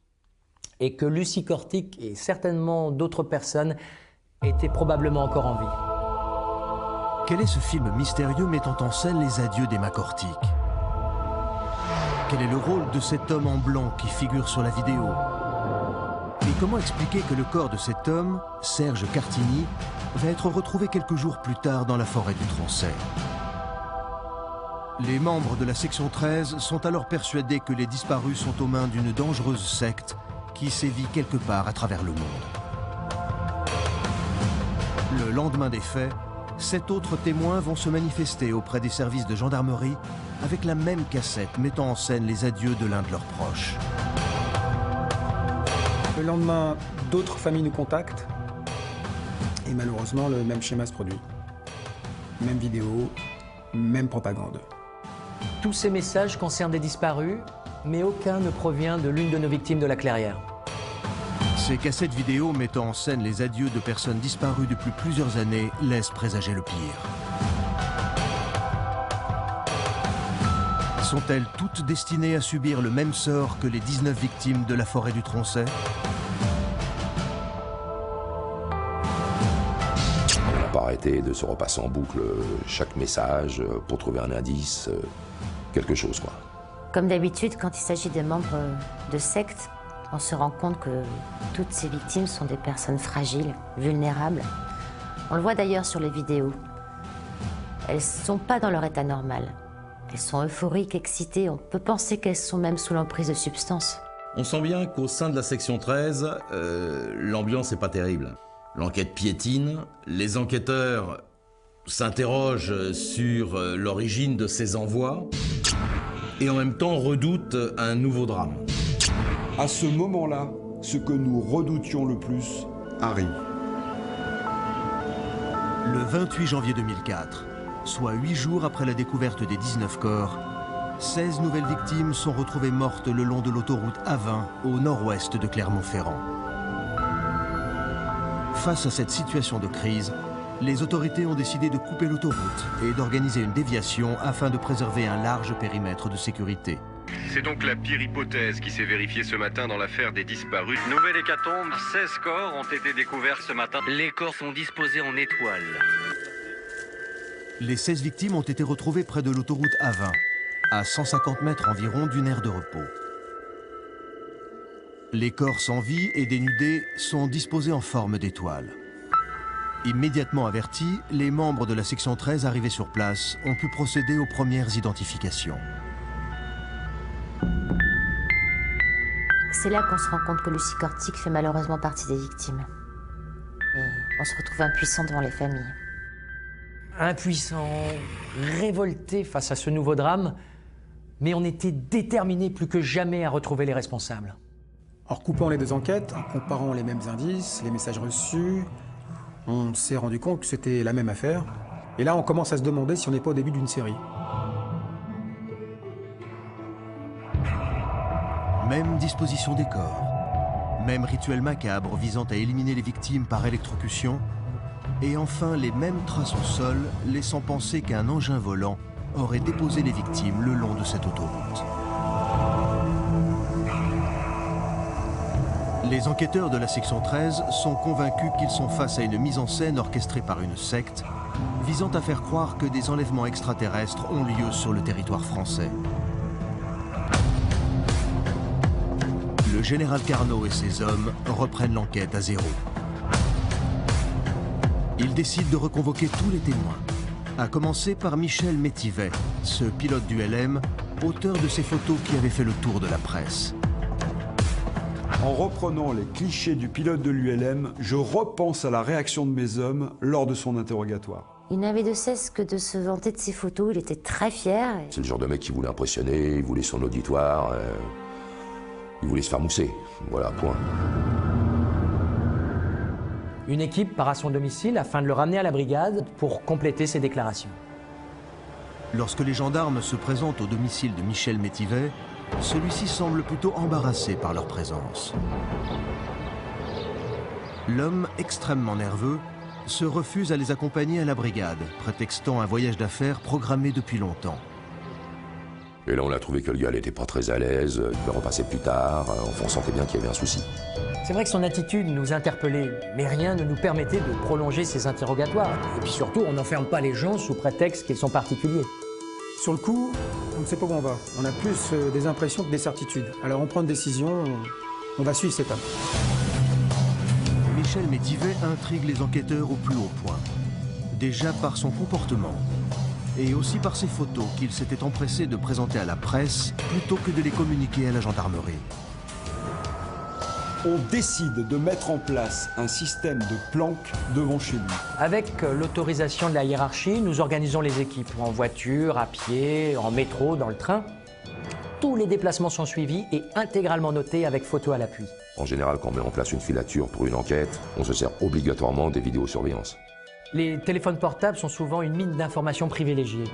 et que Lucie Cortic et certainement d'autres personnes étaient probablement encore en vie. Quel est ce film mystérieux mettant en scène les adieux d'Emma Cortic? Quel est le rôle de cet homme en blanc qui figure sur la vidéo? Et comment expliquer que le corps de cet homme, Serge Cartigny, va être retrouvé quelques jours plus tard dans la forêt du Tronchet? Les membres de la section 13 sont alors persuadés que les disparus sont aux mains d'une dangereuse secte qui sévit quelque part à travers le monde. Le lendemain des faits, 7 autres témoins vont se manifester auprès des services de gendarmerie avec la même cassette mettant en scène les adieux de l'un de leurs proches. Le lendemain, d'autres familles nous contactent et malheureusement, le même schéma se produit. Même vidéo, même propagande. Tous ces messages concernent des disparus, mais aucun ne provient de l'une de nos victimes de la Clairière. Ces cassettes vidéo mettant en scène les adieux de personnes disparues depuis plusieurs années laissent présager le pire. Sont-elles toutes destinées à subir le même sort que les 19 victimes de la forêt du Tronchet? On n'a pas arrêté de se repasser en boucle chaque message pour trouver un indice, quelque chose quoi. Comme d'habitude, quand il s'agit de membres de sectes, on se rend compte que toutes ces victimes sont des personnes fragiles, vulnérables. On le voit d'ailleurs sur les vidéos. Elles ne sont pas dans leur état normal. Elles sont euphoriques, excitées. On peut penser qu'elles sont même sous l'emprise de substances. On sent bien qu'au sein de la section 13, l'ambiance n'est pas terrible. L'enquête piétine, les enquêteurs s'interrogent sur l'origine de ces envois et en même temps redoutent un nouveau drame. À ce moment-là, ce que nous redoutions le plus arrive. Le 28 janvier 2004, soit 8 jours après la découverte des 19 corps, 16 nouvelles victimes sont retrouvées mortes le long de l'autoroute A20 au nord-ouest de Clermont-Ferrand. Face à cette situation de crise, les autorités ont décidé de couper l'autoroute et d'organiser une déviation afin de préserver un large périmètre de sécurité. C'est donc la pire hypothèse qui s'est vérifiée ce matin dans l'affaire des disparus. Nouvelle hécatombe, 16 corps ont été découverts ce matin. Les corps sont disposés en étoiles. Les 16 victimes ont été retrouvées près de l'autoroute A20, à 150 mètres environ d'une aire de repos. Les corps sans vie et dénudés sont disposés en forme d'étoile. Immédiatement avertis, les membres de la section 13 arrivés sur place ont pu procéder aux premières identifications. C'est là qu'on se rend compte que Lucie Cortic fait malheureusement partie des victimes. Et on se retrouve impuissant devant les familles. Impuissant, révolté face à ce nouveau drame, mais on était déterminés plus que jamais à retrouver les responsables. En recoupant les deux enquêtes, en comparant les mêmes indices, les messages reçus, on s'est rendu compte que c'était la même affaire. Et là, on commence à se demander si on n'est pas au début d'une série. Même disposition des corps, même rituel macabre visant à éliminer les victimes par électrocution, et enfin les mêmes traces au sol laissant penser qu'un engin volant aurait déposé les victimes le long de cette autoroute. Les enquêteurs de la section 13 sont convaincus qu'ils sont face à une mise en scène orchestrée par une secte visant à faire croire que des enlèvements extraterrestres ont lieu sur le territoire français. Le général Carnot et ses hommes reprennent l'enquête à zéro. Ils décident de reconvoquer tous les témoins, à commencer par Michel Métivet, ce pilote du LM, auteur de ces photos qui avaient fait le tour de la presse. En reprenant les clichés du pilote de l'ULM, je repense à la réaction de mes hommes lors de son interrogatoire. Il n'avait de cesse que de se vanter de ses photos, il était très fier. C'est le genre de mec qui voulait impressionner, il voulait son auditoire, il voulait se faire mousser. Voilà, point. Une équipe part à son domicile afin de le ramener à la brigade pour compléter ses déclarations. Lorsque les gendarmes se présentent au domicile de Michel Métivet, celui-ci semble plutôt embarrassé par leur présence. L'homme, extrêmement nerveux, se refuse à les accompagner à la brigade, prétextant un voyage d'affaires programmé depuis longtemps. Et là, on a trouvé que le gars n'était pas très à l'aise, il devait repasser plus tard, enfin, on sentait bien qu'il y avait un souci. C'est vrai que son attitude nous interpellait, mais rien ne nous permettait de prolonger ces interrogatoires. Et puis surtout, on n'enferme pas les gens sous prétexte qu'ils sont particuliers. Sur le coup, on ne sait pas où on va. On a plus des impressions que des certitudes. Alors on prend une décision, on va suivre cet homme. Michel Métivet intrigue les enquêteurs au plus haut point. Déjà par son comportement, et aussi par ses photos qu'il s'était empressé de présenter à la presse plutôt que de les communiquer à la gendarmerie. On décide de mettre en place un système de planques devant chez lui. Avec l'autorisation de la hiérarchie, nous organisons les équipes en voiture, à pied, en métro, dans le train. Tous les déplacements sont suivis et intégralement notés avec photo à l'appui. En général, quand on met en place une filature pour une enquête, on se sert obligatoirement des vidéosurveillance. Les téléphones portables sont souvent une mine d'informations privilégiée.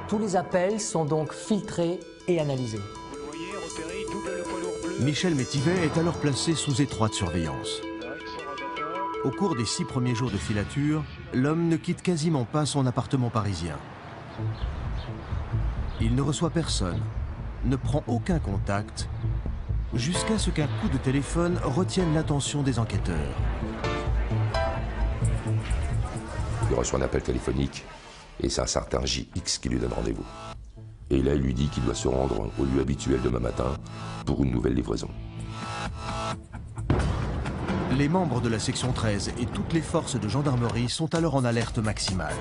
Tous les appels sont donc filtrés et analysés. Michel Métivet est alors placé sous étroite surveillance. Au cours des 6 premiers jours de filature, l'homme ne quitte quasiment pas son appartement parisien. Il ne reçoit personne, ne prend aucun contact, jusqu'à ce qu'un coup de téléphone retienne l'attention des enquêteurs. Il reçoit un appel téléphonique et c'est un certain JX qui lui donne rendez-vous. Et là, il lui dit qu'il doit se rendre au lieu habituel demain matin pour une nouvelle livraison. Les membres de la section 13 et toutes les forces de gendarmerie sont alors en alerte maximale.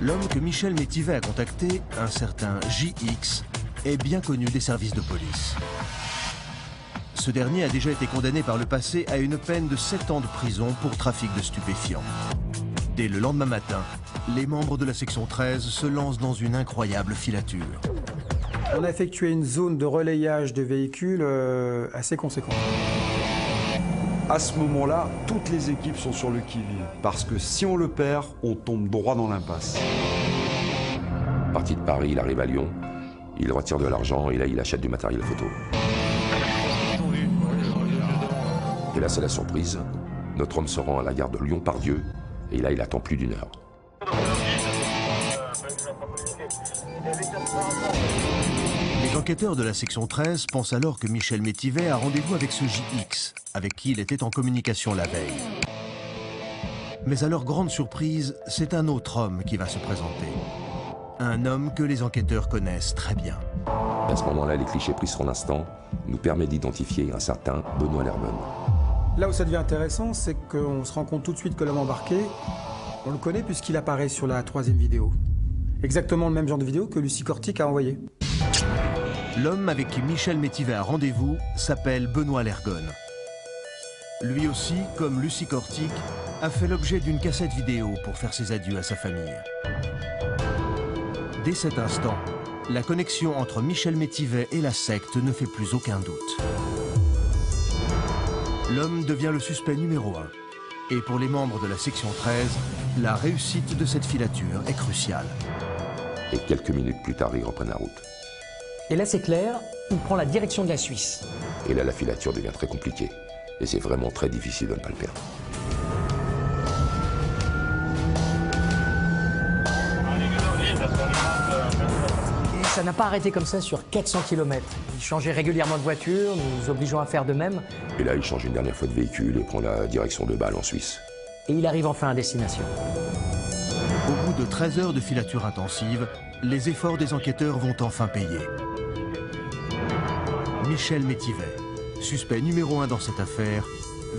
L'homme que Michel Métivet a contacté, un certain JX, est bien connu des services de police. Ce dernier a déjà été condamné par le passé à une peine de 7 ans de prison pour trafic de stupéfiants. Dès le lendemain matin, les membres de la section 13 se lancent dans une incroyable filature. On a effectué une zone de relayage de véhicules assez conséquente. À ce moment-là, toutes les équipes sont sur le qui-vive, parce que si on le perd, on tombe droit dans l'impasse. Parti de Paris, il arrive à Lyon, il retire de l'argent et là, il achète du matériel photo. Et là, c'est la surprise. Notre homme se rend à la gare de Lyon-Pardieu et là, il attend plus d'1 heure. Les enquêteurs de la section 13 pensent alors que Michel Métivet a rendez-vous avec ce JX, avec qui il était en communication la veille. Mais à leur grande surprise, c'est un autre homme qui va se présenter. Un homme que les enquêteurs connaissent très bien. À ce moment-là, les clichés pris sur l'instant nous permettent d'identifier un certain Benoît Lerben. Là où ça devient intéressant, c'est qu'on se rend compte tout de suite que l'homme embarqué, on le connaît puisqu'il apparaît sur la 3e vidéo. Exactement le même genre de vidéo que Lucie Cortic a envoyé. L'homme avec qui Michel Métivet a rendez-vous s'appelle Benoît Lergon. Lui aussi, comme Lucie Cortic, a fait l'objet d'une cassette vidéo pour faire ses adieux à sa famille. Dès cet instant, la connexion entre Michel Métivet et la secte ne fait plus aucun doute. L'homme devient le suspect numéro 1. Et pour les membres de la section 13, la réussite de cette filature est cruciale. Et quelques minutes plus tard, ils reprennent la route. Et là, c'est clair, il prend la direction de la Suisse. Et là, la filature devient très compliquée. Et c'est vraiment très difficile de ne pas le perdre. Et ça n'a pas arrêté comme ça sur 400 km. Il changeait régulièrement de voiture, nous obligeons à faire de même. Et là, il change une dernière fois de véhicule et prend la direction de Bâle en Suisse. Et il arrive enfin à destination. Au bout de 13 heures de filature intensive, les efforts des enquêteurs vont enfin payer. Michel Métivet, suspect numéro 1 dans cette affaire,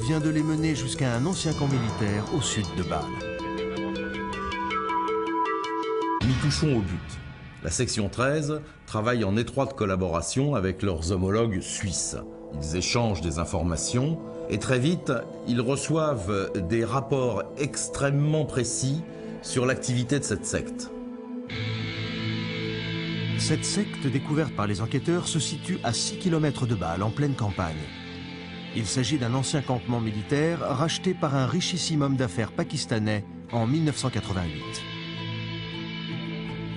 vient de les mener jusqu'à un ancien camp militaire au sud de Bâle. Nous touchons au but. La section 13 travaille en étroite collaboration avec leurs homologues suisses. Ils échangent des informations et très vite, ils reçoivent des rapports extrêmement précis sur l'activité de cette secte. Cette secte découverte par les enquêteurs se situe à 6 km de Bâle, en pleine campagne. Il s'agit d'un ancien campement militaire racheté par un richissime homme d'affaires pakistanais en 1988.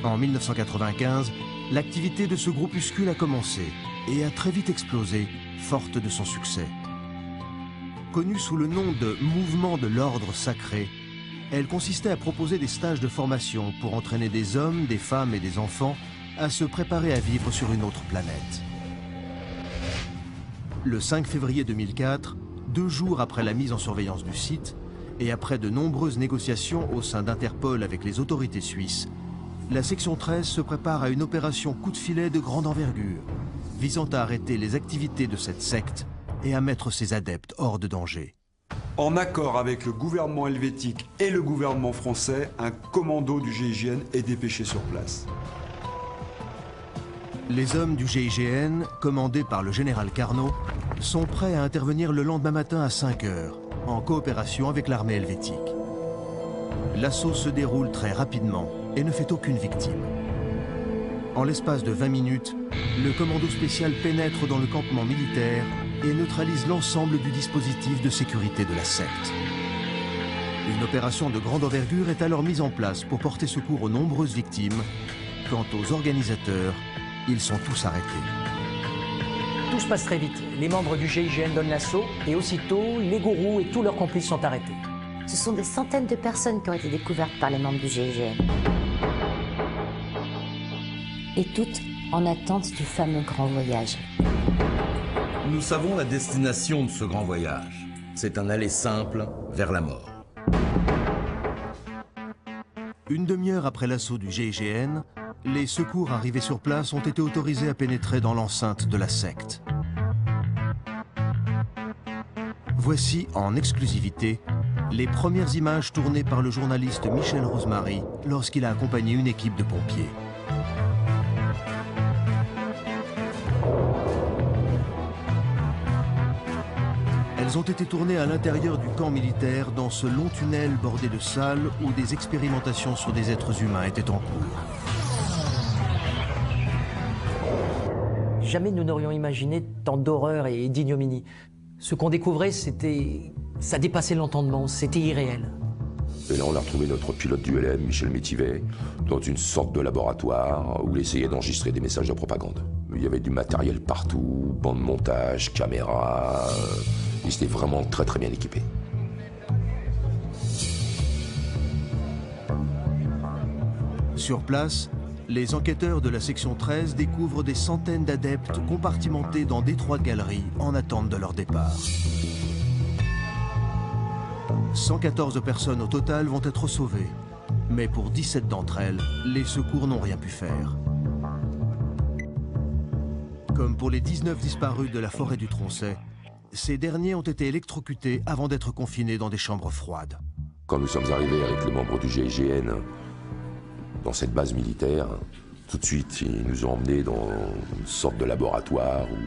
En 1995, l'activité de ce groupuscule a commencé et a très vite explosé, forte de son succès. Connue sous le nom de Mouvement de l'Ordre Sacré, elle consistait à proposer des stages de formation pour entraîner des hommes, des femmes et des enfants à se préparer à vivre sur une autre planète. Le 5 février 2004, 2 jours après la mise en surveillance du site, et après de nombreuses négociations au sein d'Interpol avec les autorités suisses, la section 13 se prépare à une opération coup de filet de grande envergure, visant à arrêter les activités de cette secte et à mettre ses adeptes hors de danger. En accord avec le gouvernement helvétique et le gouvernement français, un commando du GIGN est dépêché sur place. Les hommes du GIGN, commandés par le général Carnot, sont prêts à intervenir le lendemain matin à 5 h, en coopération avec l'armée helvétique. L'assaut se déroule très rapidement et ne fait aucune victime. En l'espace de 20 minutes, le commando spécial pénètre dans le campement militaire et neutralise l'ensemble du dispositif de sécurité de la secte. Une opération de grande envergure est alors mise en place pour porter secours aux nombreuses victimes. Quant aux organisateurs, ils sont tous arrêtés. Tout se passe très vite. Les membres du GIGN donnent l'assaut et aussitôt, les gourous et tous leurs complices sont arrêtés. Ce sont des centaines de personnes qui ont été découvertes par les membres du GIGN. Et toutes en attente du fameux grand voyage. Nous savons la destination de ce grand voyage. C'est un aller simple vers la mort. Une demi-heure après l'assaut du GIGN, les secours arrivés sur place ont été autorisés à pénétrer dans l'enceinte de la secte. Voici en exclusivité les premières images tournées par le journaliste Michel Rosemary lorsqu'il a accompagné une équipe de pompiers. Elles ont été tournées à l'intérieur du camp militaire dans ce long tunnel bordé de salles où des expérimentations sur des êtres humains étaient en cours. Jamais nous n'aurions imaginé tant d'horreur et d'ignominie. Ce qu'on découvrait, ça dépassait l'entendement, c'était irréel. Et là, on a retrouvé notre pilote du LM, Michel Métivet, dans une sorte de laboratoire où il essayait d'enregistrer des messages de propagande. Il y avait du matériel partout, banc de montage, caméra. Il était vraiment très très bien équipé. Sur place, les enquêteurs de la section 13 découvrent des centaines d'adeptes compartimentés dans d'étroites galeries en attente de leur départ. 114 personnes au total vont être sauvées, mais pour 17 d'entre elles, les secours n'ont rien pu faire. Comme pour les 19 disparus de la forêt du Troncet, ces derniers ont été électrocutés avant d'être confinés dans des chambres froides. Quand nous sommes arrivés avec les membres du GIGN dans cette base militaire, tout de suite, ils nous ont emmenés dans une sorte de laboratoire où,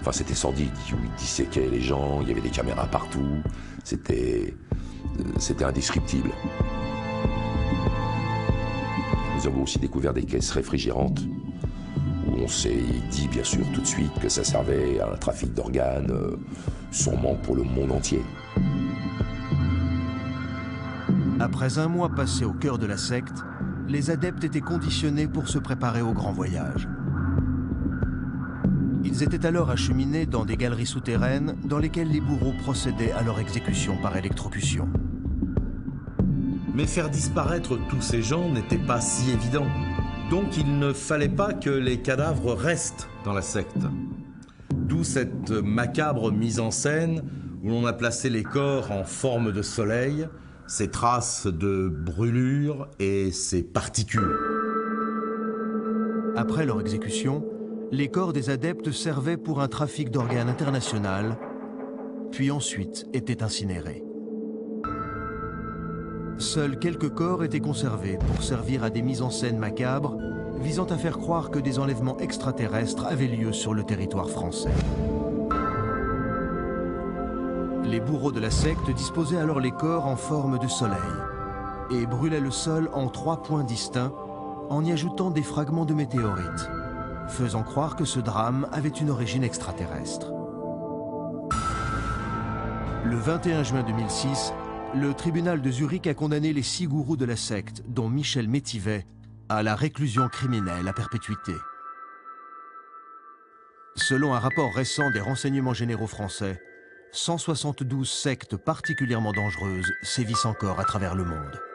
enfin, c'était sordide, où ils disséquaient les gens, il y avait des caméras partout, c'était indescriptible. Nous avons aussi découvert des caisses réfrigérantes, où on s'est dit bien sûr tout de suite que ça servait à un trafic d'organes, sûrement pour le monde entier. Après un mois passé au cœur de la secte, les adeptes étaient conditionnés pour se préparer au grand voyage. Ils étaient alors acheminés dans des galeries souterraines dans lesquelles les bourreaux procédaient à leur exécution par électrocution. Mais faire disparaître tous ces gens n'était pas si évident. Donc il ne fallait pas que les cadavres restent dans la secte. D'où cette macabre mise en scène où l'on a placé les corps en forme de soleil, ces traces de brûlure et ces particules. Après leur exécution, les corps des adeptes servaient pour un trafic d'organes international, puis ensuite étaient incinérés. Seuls quelques corps étaient conservés pour servir à des mises en scène macabres, visant à faire croire que des enlèvements extraterrestres avaient lieu sur le territoire français. Les bourreaux de la secte disposaient alors les corps en forme de soleil et brûlaient le sol en 3 points distincts en y ajoutant des fragments de météorites, faisant croire que ce drame avait une origine extraterrestre. Le 21 juin 2006, le tribunal de Zurich a condamné les 6 gourous de la secte, dont Michel Métivet, à la réclusion criminelle à perpétuité. Selon un rapport récent des renseignements généraux français, 172 sectes particulièrement dangereuses sévissent encore à travers le monde.